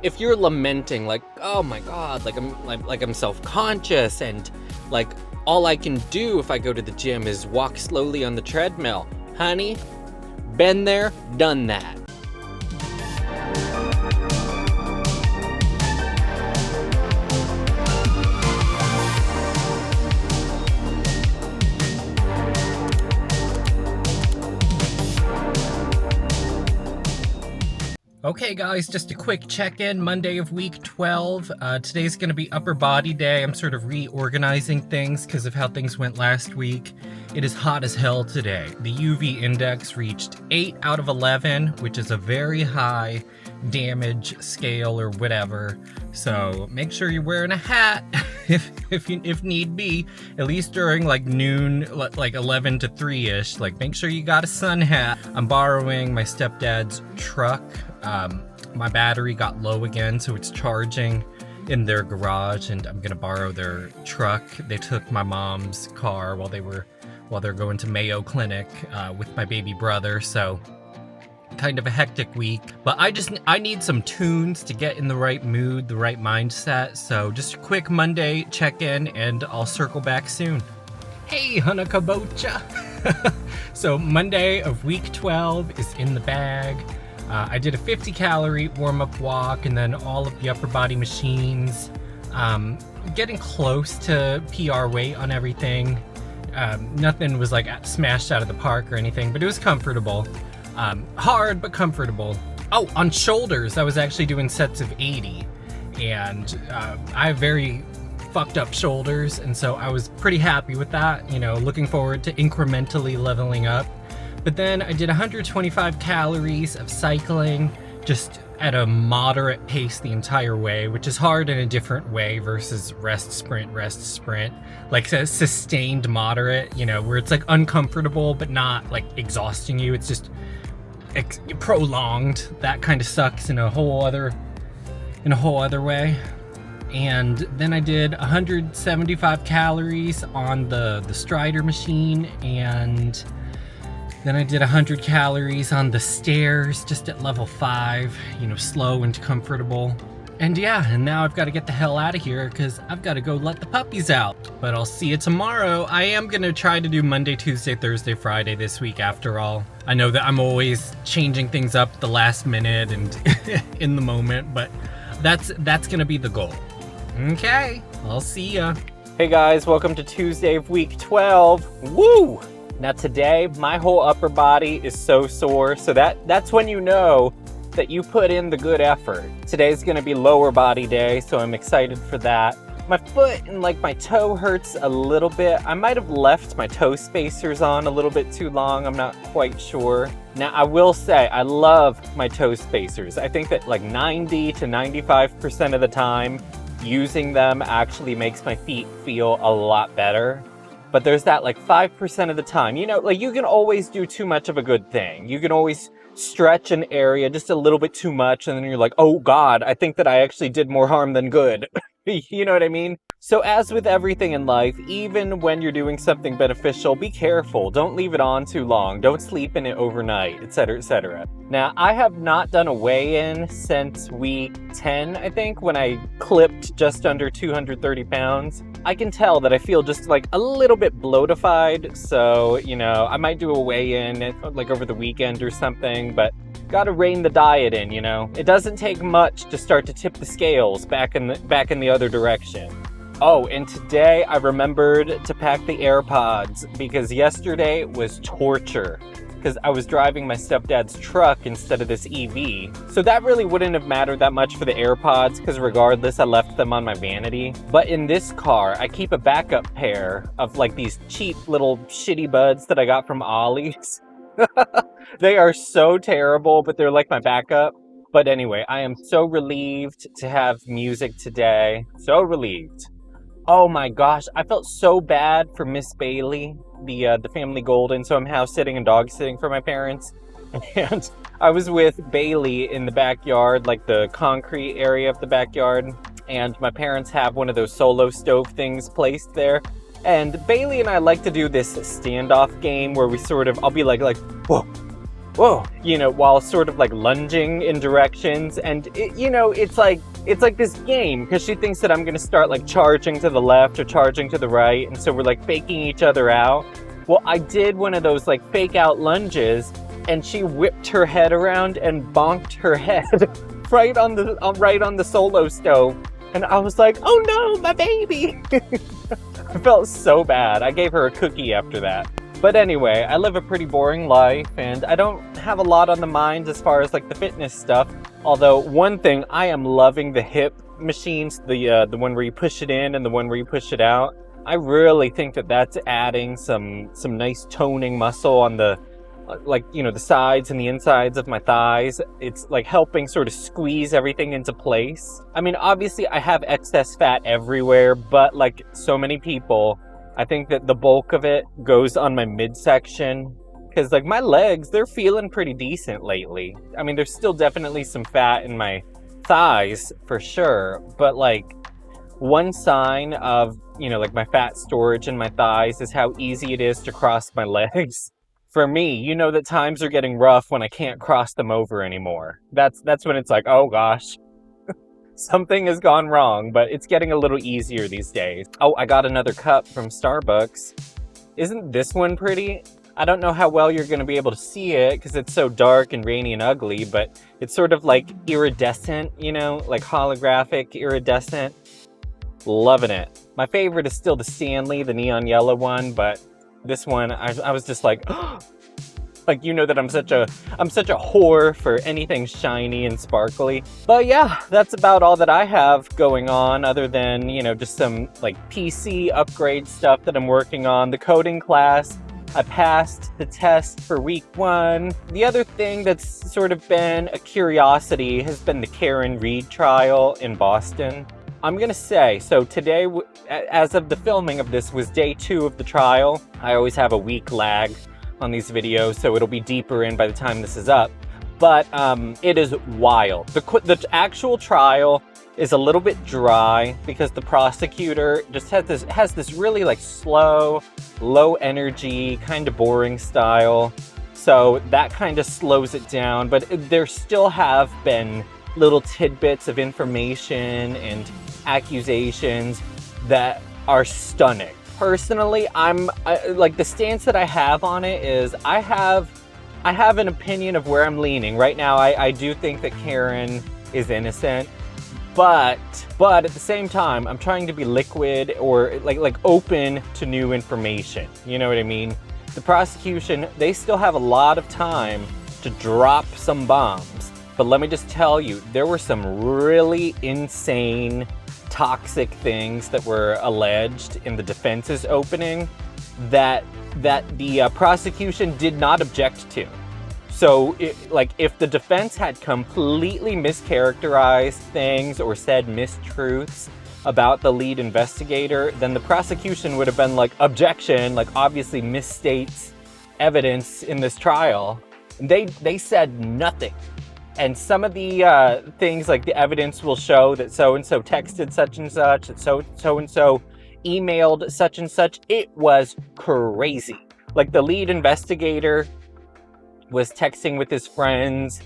if you're lamenting like, oh my god, like I'm self-conscious and like all I can do if I go to the gym is walk slowly on the treadmill, honey, been there, done that. Okay guys, just a quick check-in, Monday of week 12. Today's gonna be upper body day. I'm sort of reorganizing things because of how things went last week. It is hot as hell today. The UV index reached 8 out of 11, which is a very high damage scale or whatever. So make sure you're wearing a hat if need be, at least during like noon, like 11 to 3-ish. Like make sure you got a sun hat. I'm borrowing my stepdad's truck. My battery got low again, so it's charging in their garage, and I'm gonna borrow their truck. They took my mom's car while they're going to Mayo Clinic with my baby brother, so kind of a hectic week. But I need some tunes to get in the right mood, the right mindset. So just a quick Monday check-in, and I'll circle back soon. Hey, Hanakabocha! So Monday of week 12 is in the bag. I did a 50-calorie warm-up walk and then all of the upper body machines. Getting close to PR weight on everything. Nothing was like smashed out of the park or anything, but it was comfortable. Hard, but comfortable. Oh, on shoulders, I was actually doing sets of 80. And I have very fucked up shoulders, and so I was pretty happy with that. You know, looking forward to incrementally leveling up. But then I did 125 calories of cycling, just at a moderate pace the entire way, which is hard in a different way versus rest, sprint. Like a sustained moderate, you know, where it's like uncomfortable but not like exhausting you. It's just prolonged. That kind of sucks in a whole other way. And then I did 175 calories on the Strider machine, and then I did 100 calories on the stairs, just at level 5, you know, slow and comfortable. And yeah, and now I've got to get the hell out of here because I've got to go let the puppies out. But I'll see you tomorrow. I am going to try to do Monday, Tuesday, Thursday, Friday this week after all. I know that I'm always changing things up the last minute and in the moment, but that's going to be the goal. Okay, I'll see ya. Hey guys, welcome to Tuesday of week 12. Woo! Now today, my whole upper body is so sore, so that's when you know that you put in the good effort. Today's gonna be lower body day, so I'm excited for that. My foot and like my toe hurts a little bit. I might have left my toe spacers on a little bit too long, I'm not quite sure. Now I will say, I love my toe spacers. I think that like 90 to 95% of the time, using them actually makes my feet feel a lot better. But there's that like 5% of the time, you know, like you can always do too much of a good thing. You can always stretch an area just a little bit too much, and then you're like, oh God, I think that I actually did more harm than good. You know what I mean? So as with everything in life, even when you're doing something beneficial, be careful. Don't leave it on too long. Don't sleep in it overnight, etc., etc. Now, I have not done a weigh-in since week 10, I think, when I clipped just under 230 pounds. I can tell that I feel just like a little bit bloatified, so, you know, I might do a weigh-in like over the weekend or something, but gotta rein the diet in, you know? It doesn't take much to start to tip the scales back in the other direction. Oh, and today I remembered to pack the AirPods because yesterday was torture because I was driving my stepdad's truck instead of this EV. So that really wouldn't have mattered that much for the AirPods because regardless, I left them on my vanity. But in this car, I keep a backup pair of like these cheap little shitty buds that I got from Ollie's. They are so terrible, but they're like my backup. But anyway, I am so relieved to have music today. So relieved. Oh my gosh, I felt so bad for Miss Bailey, the family golden. So I'm house sitting and dog sitting for my parents. And I was with Bailey in the backyard, like the concrete area of the backyard. And my parents have one of those solo stove things placed there. And Bailey and I like to do this standoff game where we sort of, I'll be like, whoa, whoa, while sort of like lunging in directions. And it's like this game, because she thinks that I'm gonna start like charging to the left or charging to the right, and so we're like faking each other out. Well, I did one of those like fake out lunges, and she whipped her head around and bonked her head right on the Solo stove. And I was like, oh no, my baby. I felt so bad. I gave her a cookie after that. But anyway, I live a pretty boring life, and I don't have a lot on the mind as far as like the fitness stuff. Although one thing, I am loving the hip machines, the one where you push it in and the one where you push it out. I really think that that's adding some nice toning muscle on the the sides and the insides of my thighs. It's like helping sort of squeeze everything into place. I mean, obviously I have excess fat everywhere, but like so many people, I think that the bulk of it goes on my midsection, because like my legs, they're feeling pretty decent lately. I mean, there's still definitely some fat in my thighs for sure, but like one sign of, like my fat storage in my thighs is how easy it is to cross my legs. For me, that times are getting rough when I can't cross them over anymore. That's when it's like, oh gosh, something has gone wrong, but it's getting a little easier these days. Oh, I got another cup from Starbucks. Isn't this one pretty? I don't know how well you're going to be able to see it because it's so dark and rainy and ugly, but it's sort of like iridescent, like holographic iridescent. Loving it. My favorite is still the Stanley, the neon yellow one, but this one, I was just like, like, that I'm such a whore for anything shiny and sparkly. But yeah, that's about all that I have going on, other than, just some like PC upgrade stuff that I'm working on. The coding class, I passed the test for week 1. The other thing that's sort of been a curiosity has been the Karen Read trial in Boston. I'm gonna say, so today, as of the filming of this, was day 2 of the trial. I always have a week lag on these videos, so it'll be deeper in by the time this is up. But it is wild. The actual trial is a little bit dry because the prosecutor just has this really like slow, low energy, kind of boring style. So that kind of slows it down, but there still have been little tidbits of information and accusations that are stunning. Personally, like the stance that I have on it is I have an opinion of where I'm leaning. Right now, I do think that Karen is innocent, but at the same time, I'm trying to be liquid or like open to new information. You know what I mean? The prosecution, they still have a lot of time to drop some bombs. But let me just tell you, there were some really insane, toxic things that were alleged in the defense's opening that the prosecution did not object to. So, if the defense had completely mischaracterized things or said mistruths about the lead investigator, then the prosecution would have been like, objection, like obviously misstates evidence in this trial. They said nothing. And some of the things, like the evidence will show that so-and-so texted such and such, that so-and-so emailed such and such. It was crazy. Like the lead investigator was texting with his friends,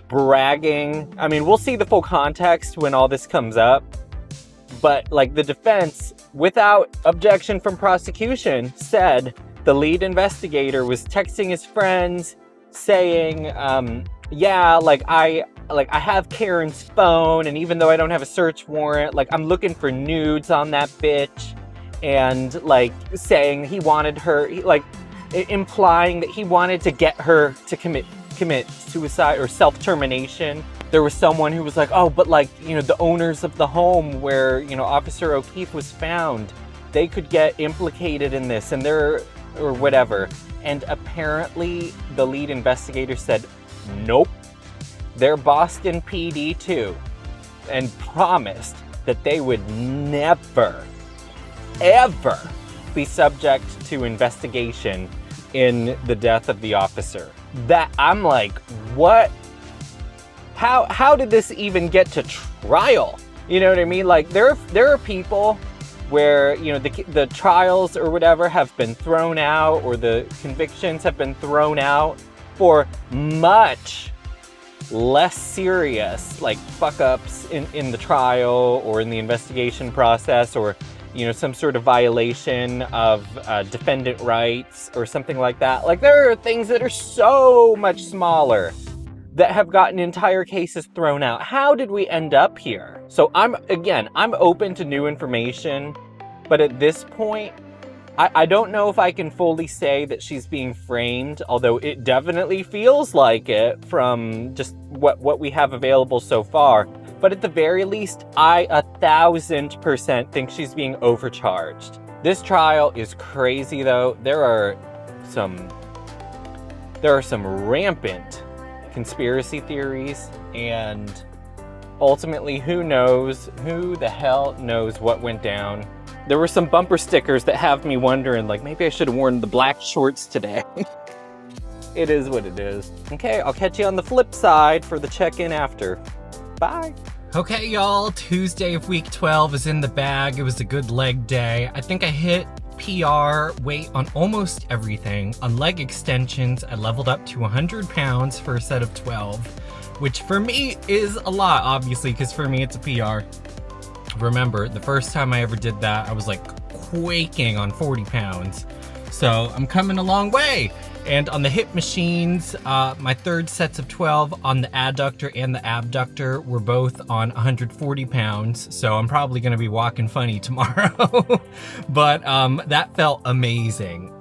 bragging. I mean, we'll see the full context when all this comes up. But like the defense, without objection from prosecution, said the lead investigator was texting his friends saying, yeah, I have Karen's phone, and even though I don't have a search warrant, like I'm looking for nudes on that bitch, and like saying he wanted her, implying that he wanted to get her to commit suicide or self-termination. There was someone who was like, oh, but the owners of the home where, Officer O'Keefe was found, they could get implicated in this, and or whatever. And apparently the lead investigator said, nope, they're Boston PD too, and promised that they would never, ever be subject to investigation in the death of the officer. That I'm like, what? How did this even get to trial? You know what I mean? Like there are people where, the trials or whatever have been thrown out, or the convictions have been thrown out. for much less serious, like fuck ups in the trial or in the investigation process, or some sort of violation of defendant rights or something like that. Like, there are things that are so much smaller that have gotten entire cases thrown out. How did we end up here? So I'm open to new information, but at this point, I don't know if I can fully say that she's being framed, although it definitely feels like it from just what we have available so far. But at the very least, I 1,000% think she's being overcharged. This trial is crazy, though. There are some rampant conspiracy theories, and ultimately, who the hell knows what went down. There were some bumper stickers that have me wondering, like, maybe I should have worn the black shorts today. It is what it is. Okay, I'll catch you on the flip side for the check-in after. Bye. Okay, y'all, Tuesday of week 12 is in the bag. It was a good leg day. I think I hit PR weight on almost everything. On leg extensions, I leveled up to 100 pounds for a set of 12, which for me is a lot, obviously, because for me it's a PR. Remember, the first time I ever did that, I was like quaking on 40 pounds. So I'm coming a long way. And on the hip machines, my third sets of 12 on the adductor and the abductor were both on 140 pounds. So I'm probably gonna be walking funny tomorrow. But that felt amazing.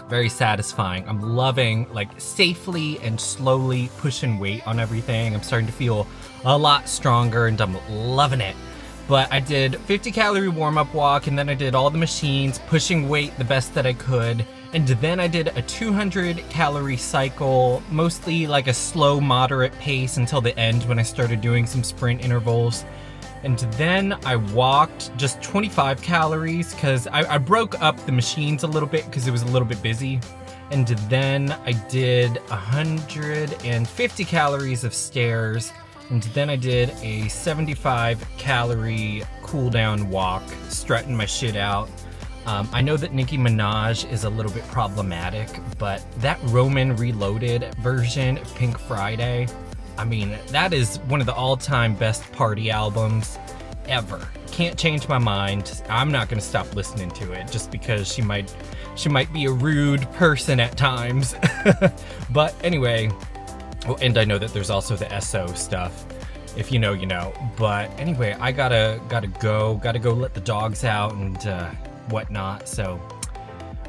Very satisfying. I'm loving, like, safely and slowly pushing weight on everything. I'm starting to feel a lot stronger and I'm loving it. But I did 50 calorie warm-up walk, and then I did all the machines, pushing weight the best that I could. And then I did a 200 calorie cycle, mostly like a slow, moderate pace until the end when I started doing some sprint intervals. And then I walked just 25 calories because I broke up the machines a little bit because it was a little bit busy. And then I did 150 calories of stairs. And then I did a 75 calorie cool down walk, strutting my shit out. I know that Nicki Minaj is a little bit problematic, but that Roman Reloaded version of Pink Friday, I mean, that is one of the all-time best party albums ever. Can't change my mind. I'm not gonna stop listening to it just because she might be a rude person at times. But anyway, oh, and I know that there's also the SO stuff. If you know, you know. But anyway, I gotta go let the dogs out and whatnot. So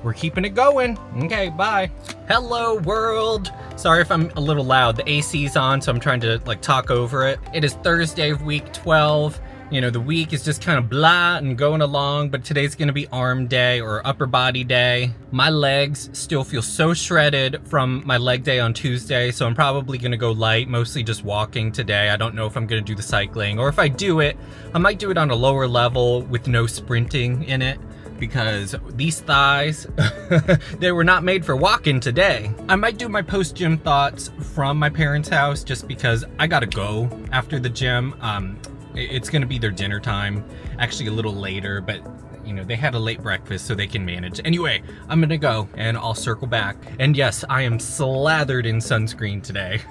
we're keeping it going. Okay, bye. Hello world. Sorry if I'm a little loud. The AC's on, so I'm trying to like talk over it. It is Thursday of week 12. You know, the week is just kind of blah and going along, but today's gonna be arm day or upper body day. My legs still feel so shredded from my leg day on Tuesday, so I'm probably gonna go light, mostly just walking today. I don't know if I'm gonna do the cycling, or if I do it, I might do it on a lower level with no sprinting in it, because these thighs, they were not made for walking today. I might do my post-gym thoughts from my parents' house just because I gotta go after the gym. It's gonna be their dinner time, actually a little later, but you know, they had a late breakfast so they can manage. Anyway, I'm gonna go and I'll circle back. And yes, I am slathered in sunscreen today.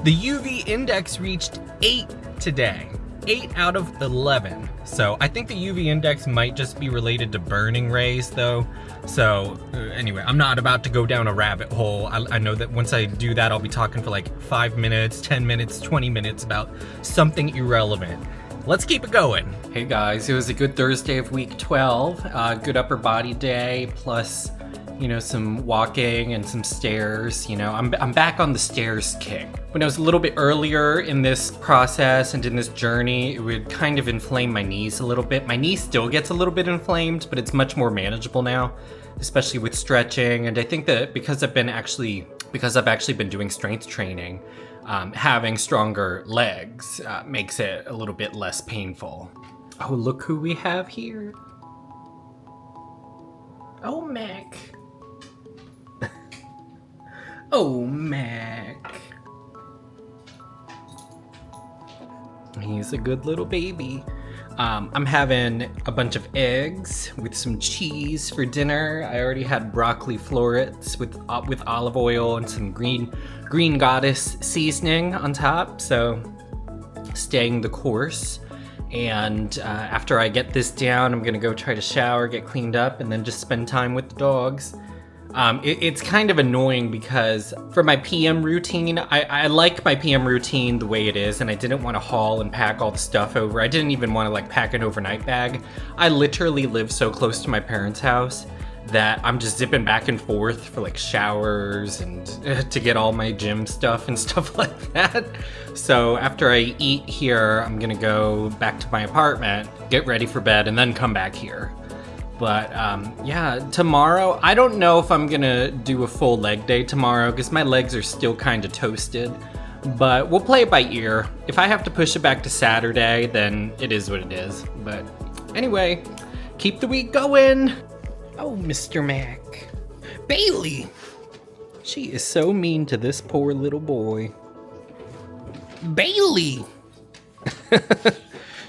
The UV index reached 8 today. 8 out of 11. So I think the UV index might just be related to burning rays though. So anyway, I'm not about to go down a rabbit hole. I know that once I do that, I'll be talking for like 5 minutes, 10 minutes, 20 minutes about something irrelevant. Let's keep it going. Hey guys, it was a good Thursday of week 12. Good upper body day, plus, you know, some walking and some stairs. You know, I'm back on the stairs kick. When I was a little bit earlier in this process and in this journey, it would kind of inflame my knees a little bit. My knee still gets a little bit inflamed, but it's much more manageable now, especially with stretching. And I think that because I've actually been doing strength training, having stronger legs makes it a little bit less painful. Oh, look who we have here. Oh, Mac. Oh, Mac. He's a good little baby. I'm having a bunch of eggs with some cheese for dinner. I already had broccoli florets with olive oil and some green goddess seasoning on top, so staying the course. And after I get this down, I'm gonna go try to shower, get cleaned up, and then just spend time with the dogs. It's kind of annoying because for my PM routine, I like my PM routine the way it is, and I didn't want to haul and pack all the stuff over. I didn't even want to like pack an overnight bag. I literally live so close to my parents' house that I'm just zipping back and forth for like showers and to get all my gym stuff and stuff like that. So after I eat here, I'm gonna go back to my apartment, get ready for bed, and then come back here. But yeah, tomorrow, I don't know if I'm gonna do a full leg day tomorrow because my legs are still kind of toasted, but we'll play it by ear. If I have to push it back to Saturday, then it is what it is. But anyway, keep the week going. Oh, Mr. Mac. Bailey! She is so mean to this poor little boy. Bailey!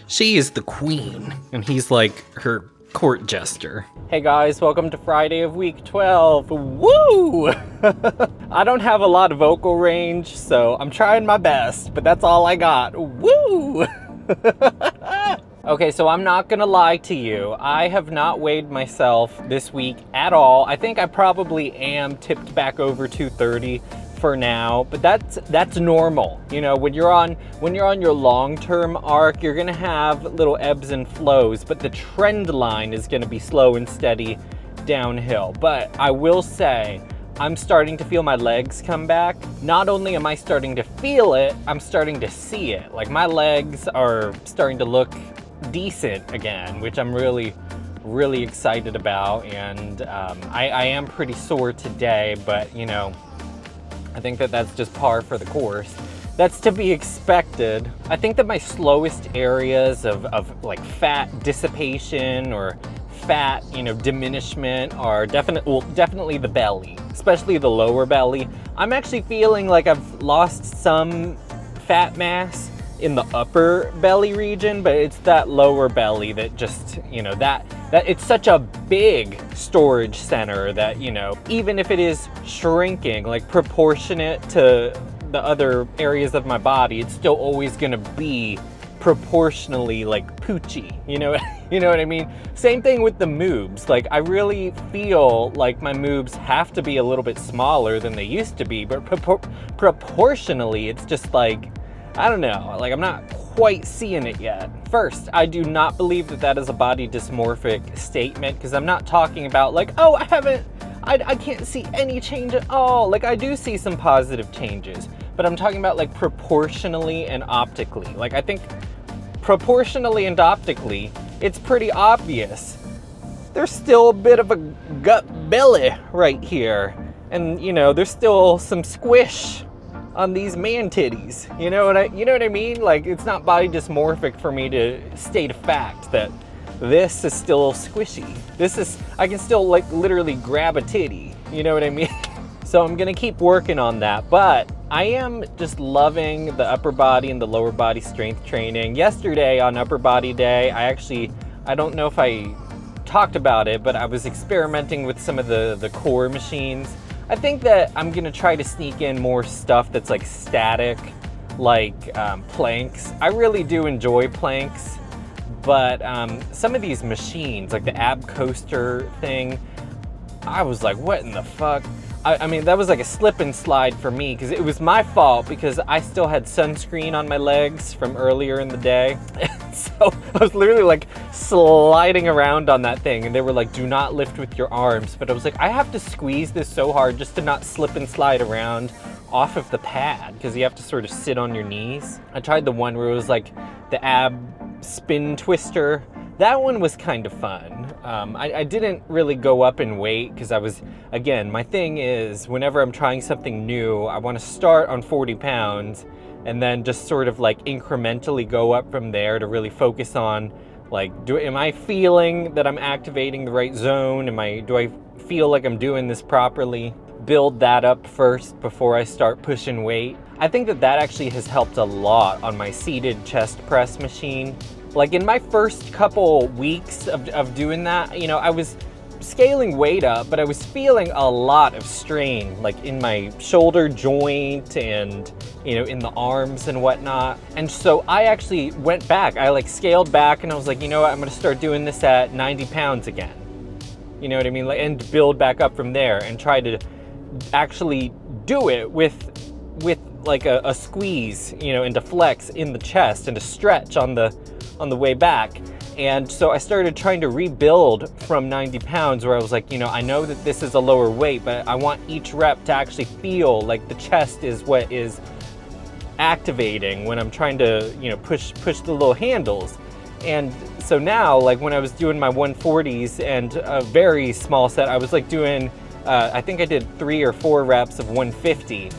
She is the queen, and he's like her court jester. Hey guys, welcome to Friday of week 12. Woo! I don't have a lot of vocal range, so I'm trying my best, but that's all I got. Woo! Okay, so I'm not gonna lie to you. I have not weighed myself this week at all. I think I probably am tipped back over 230 for now, but that's normal. You know, when you're on your long-term arc, you're gonna have little ebbs and flows, but the trend line is gonna be slow and steady downhill. But I will say, I'm starting to feel my legs come back. Not only am I starting to feel it, I'm starting to see it. Like my legs are starting to look decent again, which I'm really excited about. And I am pretty sore today, but you know, I think that's just par for the course. That's to be expected. I think that my slowest areas of like fat dissipation or fat, you know, diminishment are definitely the belly, especially the lower belly. I'm actually feeling like I've lost some fat mass in the upper belly region, but it's that lower belly that just, you know, that it's such a big storage center that, you know, even if it is shrinking, like proportionate to the other areas of my body, it's still always gonna be proportionally like poochy, you know what I mean? Same thing with the moobs. Like I really feel like my moobs have to be a little bit smaller than they used to be, but proportionally it's just like, I don't know, like I'm not quite seeing it yet. First, I do not believe that is a body dysmorphic statement, because I'm not talking about like, oh, I can't see any change at all. Like I do see some positive changes, but I'm talking about like proportionally and optically. Like I think proportionally and optically, it's pretty obvious. There's still a bit of a gut belly right here. And you know, there's still some squish on these man titties. You know what I mean? Like it's not body dysmorphic for me to state a fact that this is still squishy. I can still like literally grab a titty. You know what I mean? So I'm gonna keep working on that, but I am just loving the upper body and the lower body strength training. Yesterday on upper body day, I don't know if I talked about it, but I was experimenting with some of the core machines. I think that I'm gonna try to sneak in more stuff that's like static, like planks. I really do enjoy planks, but some of these machines, like the ab coaster thing, I was like, what in the fuck? I mean, that was like a slip and slide for me, because it was my fault because I still had sunscreen on my legs from earlier in the day. So I was literally like sliding around on that thing, and they were like, do not lift with your arms. But I was like, I have to squeeze this so hard just to not slip and slide around off of the pad, because you have to sort of sit on your knees. I tried the one where it was like the ab spin twister. That one was kind of fun. I didn't really go up in weight because I was, again, my thing is whenever I'm trying something new, I want to start on 40 pounds and then just sort of like incrementally go up from there to really focus on like, am I feeling that I'm activating the right zone? Do I feel like I'm doing this properly? build that up first before I start pushing weight. I think that that actually has helped a lot on my seated chest press machine. Like in my first couple weeks of doing that, you know, I was scaling weight up, but I was feeling a lot of strain, like in my shoulder joint and, you know, in the arms and whatnot. And so I actually went back. I like scaled back and I was like, you know what, I'm gonna start doing this at 90 pounds again. You know what I mean? Like, and build back up from there and try to actually do it with like a squeeze, you know, and to flex in the chest and to stretch on the way back. And so I started trying to rebuild from 90 pounds where I was like, you know, I know that this is a lower weight, but I want each rep to actually feel like the chest is what is activating when I'm trying to, you know, push the little handles. And so now, like when I was doing my 140s and a very small set, I was like doing, I think I did 3 or 4 reps of 150.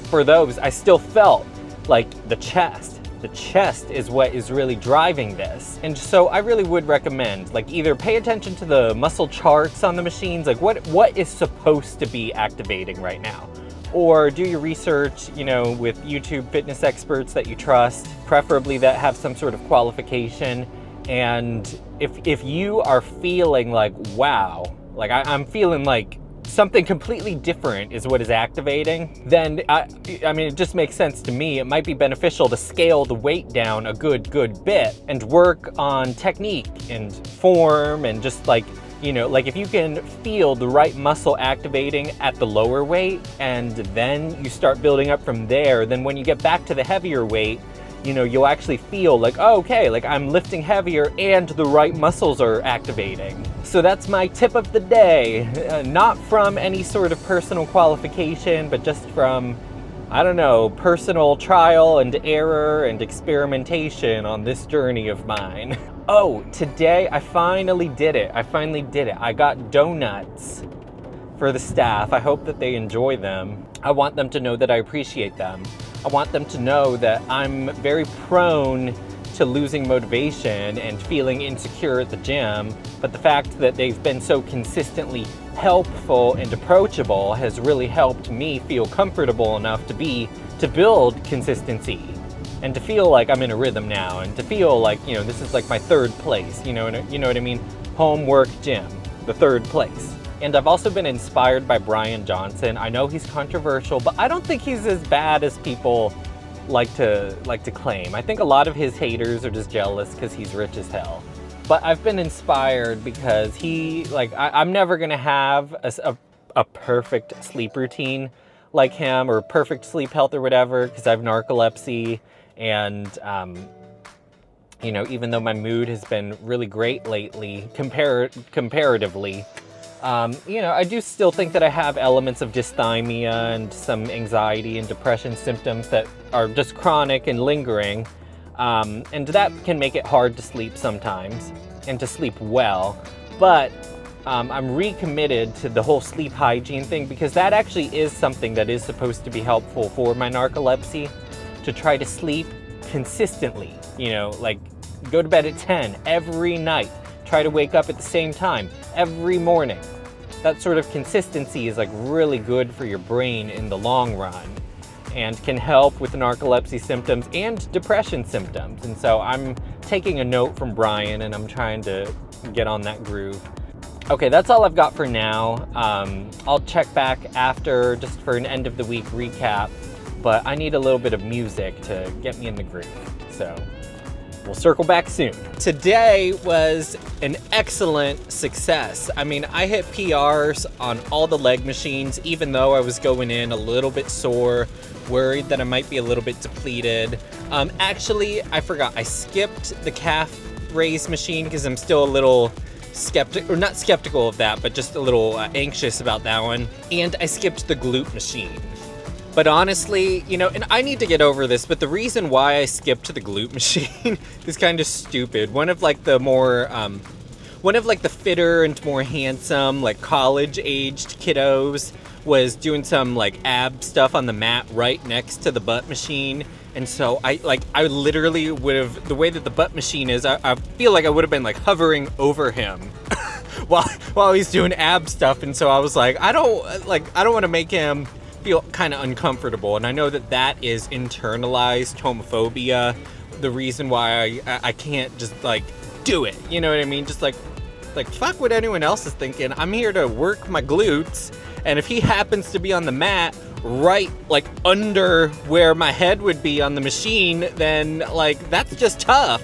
For those, I still felt like the chest is what is really driving this. And so I really would recommend, like, either pay attention to the muscle charts on the machines, like what is supposed to be activating right now, or do your research, you know, with YouTube fitness experts that you trust, preferably that have some sort of qualification. And if you are feeling like, wow, like I'm feeling like something completely different is what is activating, then I mean, it just makes sense to me. It might be beneficial to scale the weight down a good bit and work on technique and form and just like, you know, like if you can feel the right muscle activating at the lower weight and then you start building up from there, then when you get back to the heavier weight, you know, you'll actually feel like, oh, okay, like I'm lifting heavier and the right muscles are activating. So that's my tip of the day. Not from any sort of personal qualification, but just from, I don't know, personal trial and error and experimentation on this journey of mine. Oh, today I finally did it. I got donuts for the staff. I hope that they enjoy them. I want them to know that I appreciate them. I want them to know that I'm very prone to losing motivation and feeling insecure at the gym, but the fact that they've been so consistently helpful and approachable has really helped me feel comfortable enough to build consistency and to feel like I'm in a rhythm now and to feel like, you know, this is like my third place, you know what I mean? Home, work, gym, the third place. And I've also been inspired by Brian Johnson. I know he's controversial, but I don't think he's as bad as people like to claim. I think a lot of his haters are just jealous because he's rich as hell. But I've been inspired because he, like, I'm never gonna have a perfect sleep routine like him or perfect sleep health or whatever, because I have narcolepsy and, you know, even though my mood has been really great lately, comparatively, you know, I do still think that I have elements of dysthymia and some anxiety and depression symptoms that are just chronic and lingering. And that can make it hard to sleep sometimes and to sleep well. But I'm recommitted to the whole sleep hygiene thing because that actually is something that is supposed to be helpful for my narcolepsy, to try to sleep consistently, you know, like go to bed at 10 every night. Try to wake up at the same time every morning. That sort of consistency is like really good for your brain in the long run and can help with narcolepsy symptoms and depression symptoms. And so I'm taking a note from Brian and I'm trying to get on that groove. Okay, that's all I've got for now. I'll check back after just for an end of the week recap, but I need a little bit of music to get me in the groove. So we'll circle back soon. Today was an excellent success. I mean, I hit PRs on all the leg machines, even though I was going in a little bit sore, worried that I might be a little bit depleted. Actually, I forgot. I skipped the calf raise machine because I'm still a little not skeptical of that, but just a little anxious about that one. And I skipped the glute machine. But honestly, you know, and I need to get over this, but the reason why I skipped the glute machine is kind of stupid. One of the fitter and more handsome, like college-aged kiddos was doing some like ab stuff on the mat right next to the butt machine. And so I literally would have, the way that the butt machine is, I feel like I would have been like hovering over him while he's doing ab stuff. And so I was like, I don't want to make him feel kind of uncomfortable. And I know that is internalized homophobia, the reason why I can't just like do it, you know what I mean? Just like fuck what anyone else is thinking. I'm here to work my glutes, and if he happens to be on the mat right like under where my head would be on the machine, then like that's just tough.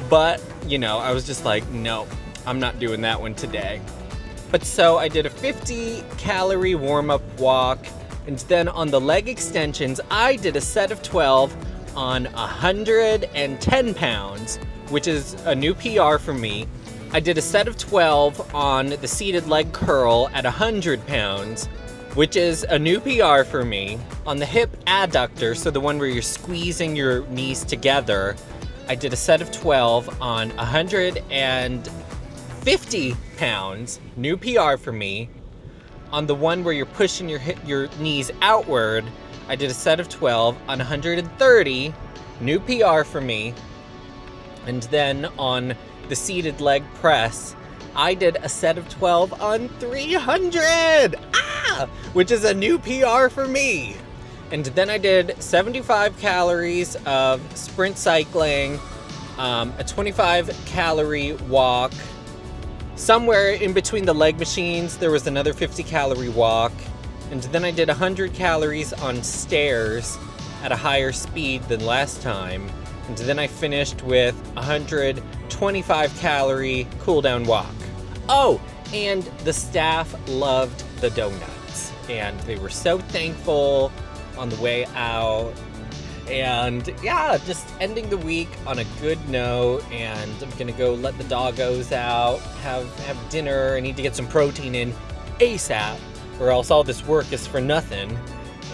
But you know, I was just like, no, I'm not doing that one today. But so I did a 50-calorie warm-up walk, and then on the leg extensions I did a set of 12 on 110 pounds, which is a new PR for me. I did a set of 12 on the seated leg curl at 100 pounds, which is a new PR for me. On the hip adductor, so the one where you're squeezing your knees together, I did a set of 12 on 150 pounds, new PR for me. On the one where you're pushing your knees outward, I did a set of 12 on 130, new PR for me. And then on the seated leg press, I did a set of 12 on 300, which is a new PR for me. And then I did 75 calories of sprint cycling, a 25-calorie walk. Somewhere in between the leg machines, there was another 50-calorie walk. And then I did 100 calories on stairs at a higher speed than last time. And then I finished with 125-calorie cool-down walk. Oh, and the staff loved the donuts, and they were so thankful on the way out. And yeah, just ending the week on a good note, and I'm gonna go let the doggos out, have dinner. I need to get some protein in ASAP, or else all this work is for nothing.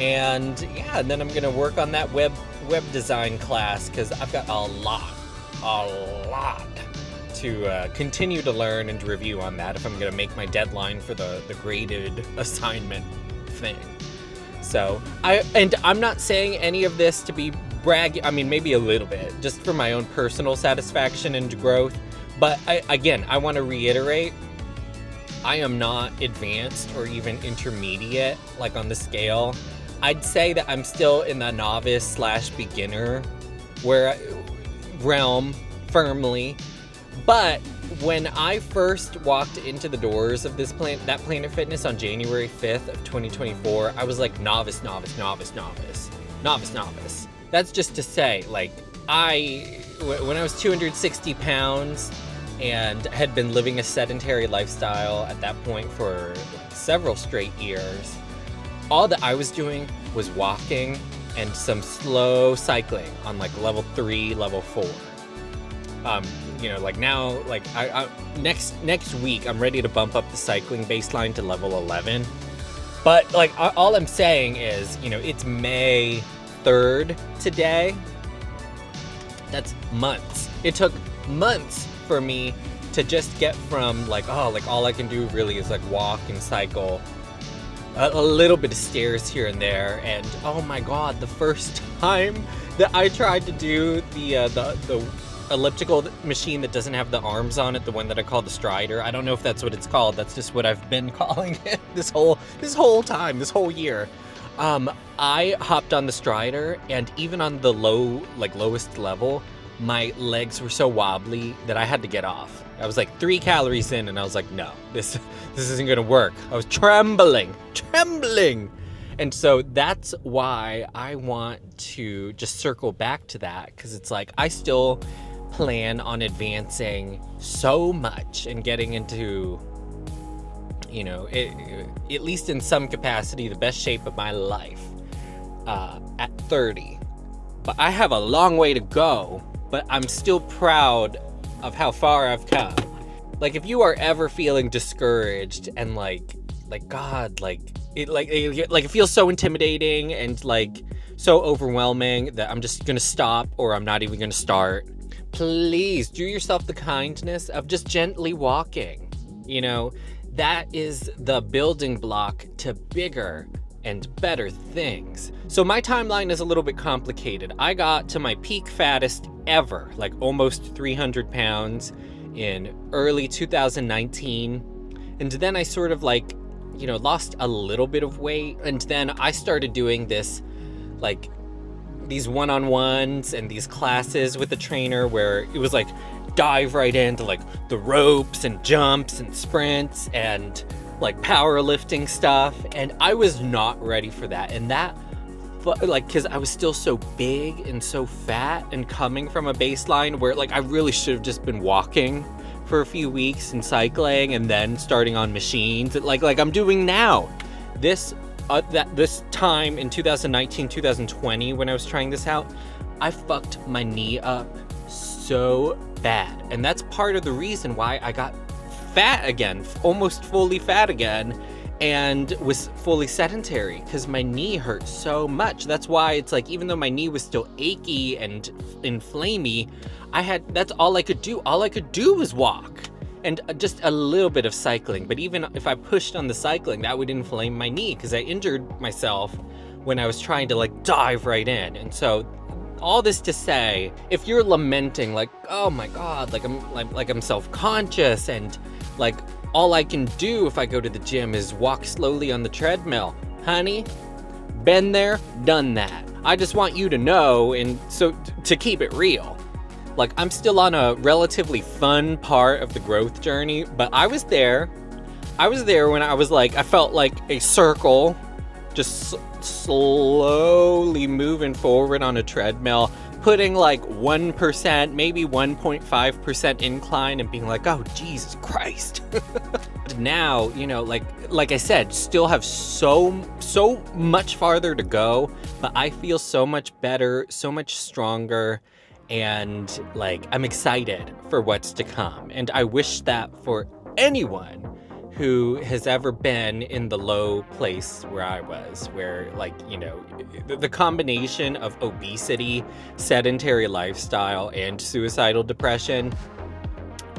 And yeah, and then I'm gonna work on that web design class, because I've got a lot to continue to learn and to review on that if I'm gonna make my deadline for the graded assignment thing. So I'm not saying any of this to be bragging. I mean, maybe a little bit, just for my own personal satisfaction and growth. But I want to reiterate, I am not advanced or even intermediate, like on the scale. I'd say that I'm still in the novice/beginner realm firmly. But when I first walked into the doors of that Planet Fitness on January 5th of 2024, I was like novice. That's just to say, like, when I was 260 pounds and had been living a sedentary lifestyle at that point for several straight years, all that I was doing was walking and some slow cycling on like level 3, level 4. Like now, like next week, I'm ready to bump up the cycling baseline to level 11. But like, all I'm saying is, it's May 3rd today. That's months. It took months for me to just get from like, all I can do really is like walk and cycle, a little bit of stairs here and there. And oh my God, the first time that I tried to do the elliptical machine that doesn't have the arms on it, the one that I call the Strider. I don't know if that's what it's called. That's just what I've been calling it this whole year. I hopped on the Strider, and even on the lowest level, my legs were so wobbly that I had to get off. I was like 3 calories in, and I was like, no, this isn't gonna work. I was trembling. And so that's why I want to just circle back to that, because it's like I still plan on advancing so much and getting into, at least in some capacity, the best shape of my life at 30. But I have a long way to go, but I'm still proud of how far I've come. Like, if you are ever feeling discouraged and it feels so intimidating and like so overwhelming that I'm just gonna stop, or I'm not even gonna start, please do yourself the kindness of just gently walking. That is the building block to bigger and better things. So my timeline is a little bit complicated. I got to my peak fattest ever, like almost 300 pounds in early 2019. And then I sort of like, you know, lost a little bit of weight. And then I started doing this, like, these one-on-ones and these classes with the trainer where it was like dive right into like the ropes and jumps and sprints and like powerlifting stuff. And I was not ready for that. And that, like, because I was still so big and so fat and coming from a baseline where like I really should have just been walking for a few weeks and cycling and then starting on machines like I'm doing now. This time in 2019, 2020, when I was trying this out, I fucked my knee up so bad. And that's part of the reason why I got fat again, almost fully fat again, and was fully sedentary, because my knee hurt so much. That's why it's like, even though my knee was still achy and inflamey, that's all I could do. All I could do was walk. And just a little bit of cycling. But even if I pushed on the cycling, that would inflame my knee because I injured myself when I was trying to like dive right in. And so all this to say, if you're lamenting like, oh my God, I'm self-conscious and like all I can do if I go to the gym is walk slowly on the treadmill. Honey, been there, done that. I just want you to know, and so to keep it real, like, I'm still on a relatively fun part of the growth journey, but I was there when I was like, I felt like a circle, just slowly moving forward on a treadmill, putting like 1%, maybe 1.5% incline and being like, oh, Jesus Christ. Now, you know, like I said, still have so much farther to go, but I feel so much better, so much stronger. And like, I'm excited for what's to come. And I wish that for anyone who has ever been in the low place where I was, where like, you know, the combination of obesity, sedentary lifestyle, and suicidal depression,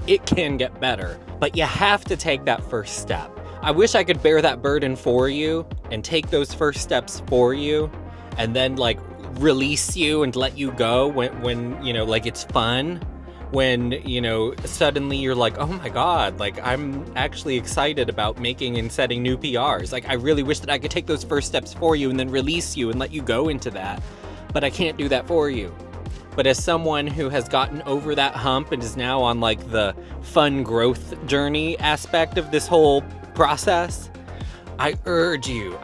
it can get better, but you have to take that first step. I wish I could bear that burden for you and take those first steps for you, and then like release you and let you go when you know, like, it's fun, when, you know, suddenly you're like, oh my God, like, I'm actually excited about making and setting new PRs. Like, I really wish that I could take those first steps for you and then release you and let you go into that, but I can't do that for you. But as someone who has gotten over that hump and is now on like the fun growth journey aspect of this whole process, I urge you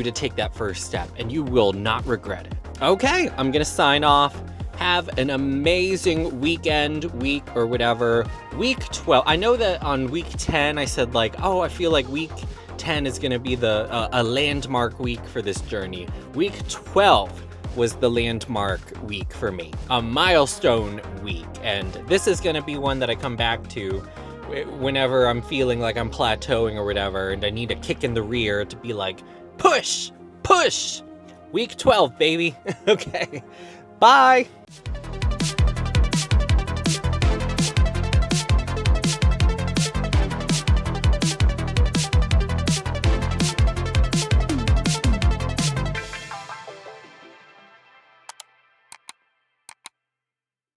to take that first step, and you will not regret it. Okay, I'm gonna sign off. Have an amazing weekend, week, or whatever. Week 12, I know that on week 10, I said like, oh, I feel like week 10 is gonna be a landmark week for this journey. Week 12 was the landmark week for me, a milestone week. And this is gonna be one that I come back to whenever I'm feeling like I'm plateauing or whatever, and I need a kick in the rear to be like, push, push. Week 12, baby. Okay, bye.